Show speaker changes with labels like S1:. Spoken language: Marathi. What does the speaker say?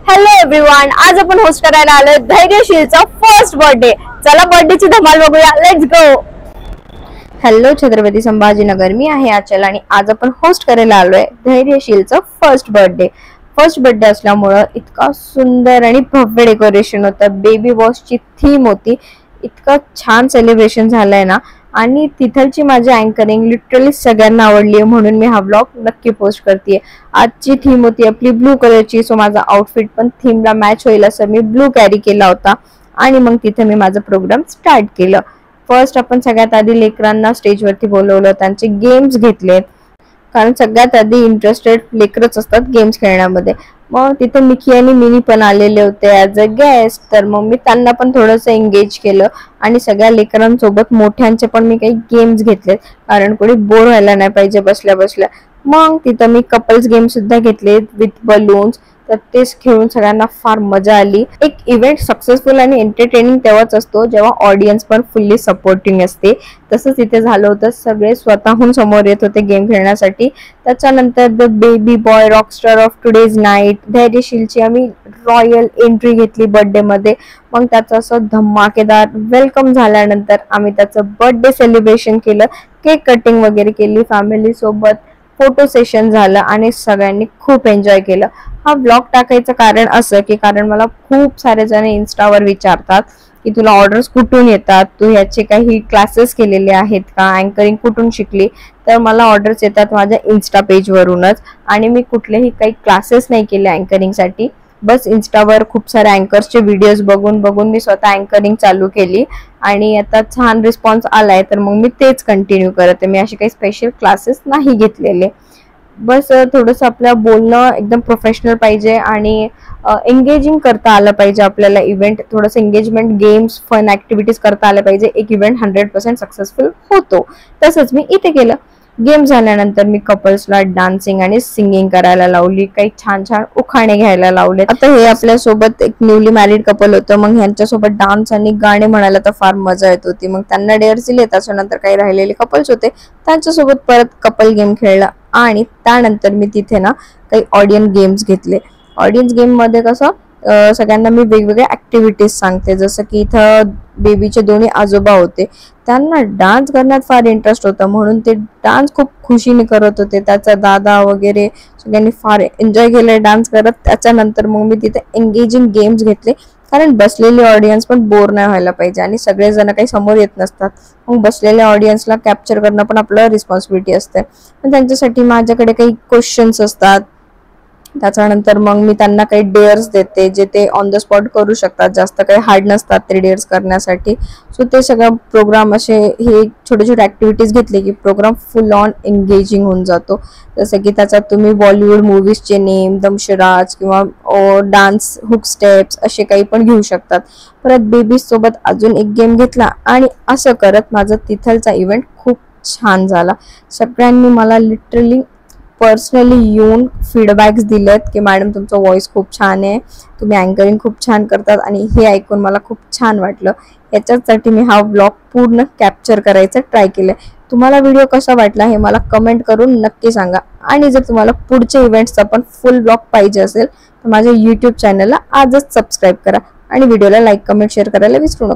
S1: हॅलो एव्हरीवन, आज आपण होस्ट करायला आलोय धैर्यशीलचा फर्स्ट बर्थडे. चला बर्थडेची धमाल बघूया. Let's go. Hello Chhatrapati Sambhajinagar, मी आहे आचल आणि आज आपण होस्ट करायला आलोय धैर्यशीलचा फर्स्ट बर्थडे असल्यामुळं इतका सुंदर आणि भव्य डेकोरेशन होतं. बेबी बॉसची थीम होती. इतकं छान सेलिब्रेशन झालंय ना, आणि तिथलची माझी अँकरिंग लिटरली सगळ्यांना आवडली आहे, म्हणून मी हा व्लॉग नक्की पोस्ट करते. आजची थीम होती आपली ब्लू कलरची, सो माझा आउटफिट पण थीमला मॅच होईल असं मी ब्लू कॅरी केला होता. आणि मग तिथे मी माझं प्रोग्राम स्टार्ट केलं. फर्स्ट आपण सगळ्यात आधी लेकरांना स्टेजवरती बोलवलं, त्यांचे गेम्स घेतले, कारण सगळ्यात आधी इंटरेस्टेड लेकरच असतात गेम्स खेळण्यामध्ये. मग तिथे मिकी आणि मिनी पण आलेले होते ॲज अ गेस्ट, तर मग मी त्यांना पण थोडंसं एंगेज केलं आणि सगळ्या लेकरांसोबत मोठ्यांचे पण मी काही गेम्स घेतलेत, कारण कोणी बोर व्हायला नाही पाहिजे बसल्या बसल्या. मग तिथं मी कपल्स गेम सुद्धा घेतले विथ बलून्स, तर तेच खेळून सगळ्यांना फार मजा आली. एक इव्हेंट सक्सेसफुल आणि एंटरटेनिंग तेव्हाच असतो जेव्हा ऑडियन्स पण फुल्ली सपोर्टिंग असते. तसंच इथे झालं होतं. सगळे स्वतःहून समोर येत होते गेम खेळण्यासाठी. त्याच्यानंतर the baby boy rockstar of today's night धैर्यशीलची आम्ही रॉयल एंट्री घेतली बर्थडे मध्ये. मग त्याचं असं धमाकेदार वेलकम झाल्यानंतर आम्ही त्याचं बर्थडे सेलिब्रेशन केलं, केक कटिंग वगैरे केली फॅमिली सोबत, फोटो सेशन झालं आणि सगळ्यांनी खूप एन्जॉय केलं. हा ब्लॉग टाकायचं कारण असं की कारण मला खूप सारे जण इन्स्टावर विचारतात की तुला ऑर्डर्स कुठून येतात, तू ह्याचे काही क्लासेस केलेले आहेत का, अँकरिंग कुठून शिकली. तर मला ऑर्डर्स येतात माझ्या इन्स्टा पेजवरूनच, आणि मी कुठलेही काही क्लासेस नाही केले अँकरिंगसाठी. बस इन्स्टावर खूप सारे अँकर्सचे व्हिडिओज बघून बघून मी स्वतः अँकरिंग चालू केली आणि आता छान रिस्पॉन्स आलाय, तर मग मी तेच कंटिन्यू करते. मी असे काही स्पेशल क्लासेस नाही घेतलेले. बस थोडंसं आपलं बोलणं एकदम प्रोफेशनल पाहिजे आणि एंगेजिंग करता आलं पाहिजे आपल्याला. इव्हेंट थोडंसं एंगेजमेंट, गेम्स, फन ऍक्टिव्हिटीज करता आल्या पाहिजे. एक इव्हेंट 100% सक्सेसफुल होतो. तसंच मी इथे केलं. गेम झाल्यानंतर मी कपल्सला डान्सिंग आणि सिंगिंग करायला लावली, काही छान छान उखाणे घ्यायला लावले. आता हे आपल्यासोबत एक न्यूली मॅरिड कपल होतं, मग ह्यांच्यासोबत डान्स आणि गाणे म्हणायला तर फार मजा येत होती. मग त्यांना डेअर्स दिले. त्याच्यानंतर काही राहिलेले कपल्स होते, त्यांच्यासोबत परत कपल गेम खेळला आणि त्यानंतर मी तिथे ना काही ऑडियन्स गेम्स घेतले. ऑडियन्स गेम मध्ये कसं सगळ्यांना मी वेगवेगळ्या ऍक्टिव्हिटीज सांगते. जसं की इथं बेबीचे दोन्ही आजोबा होते, त्यांना डान्स करण्यात फार इंटरेस्ट होता, म्हणून ते डान्स खूप खुशीने करत होते. त्याचा दादा वगैरे सगळ्यांनी फार एन्जॉय केलं डान्स करत. त्याच्यानंतर मग मी तिथे एंगेजिंग गेम्स घेतले, कारण बसलेले ऑडियन्स पण बोर नाही व्हायला पाहिजे आणि सगळेजण काही समोर येत नसतात. मग बसलेल्या ऑडियन्सला कॅप्चर करणं पण आपलं रिस्पॉन्सिबिलिटी असते. पण त्यांच्यासाठी माझ्याकडे काही क्वेश्चन्स असतात. त्याच्यानंतर मग मी त्यांना काही डेअर्स देते जे ते ऑन द स्पॉट करू शकतात. जास्त काही हार्ड नसतात ते डेअर्स करण्यासाठी. सो ते सगळं प्रोग्राम असे हे छोटे छोटे ऍक्टिव्हिटीज घेतले की प्रोग्राम फुल ऑन एंगेजिंग होऊन जातो. जसं की त्याच्यात तुम्ही बॉलिवूड मूवीजचे नेम, दमशराज किंवा डान्स हुक स्टेप्स असे काही पण घेऊ शकतात. परत बेबी सोबत अजून एक गेम घेतला आणि असं करत माझा तिथलचा इव्हेंट खूप छान झाला. सगळ्यांनी मला लिटरली पर्सनली येऊन फीडबॅक्स दिलेत की मॅडम तुमचा व्हॉइस खूप छान आहे, तुम्ही अँकरिंग खूप छान करतात, आणि हे ऐकून मला खूप छान वाटलं. याच्यासाठी मी हा व्लॉग पूर्ण कॅप्चर करायचा ट्राय केलं. तुम्हाला व्हिडिओ कसा वाटला हे मला कमेंट करून नक्की सांगा. आणि जर तुम्हाला पुढचे इव्हेंट्सचा पण फुल व्लॉग पाहिजे असेल तर माझ्या यूट्यूब चॅनलला आजच सबस्क्राईब करा आणि व्हिडिओला लाईक, कमेंट, शेअर करायला विसरू नका.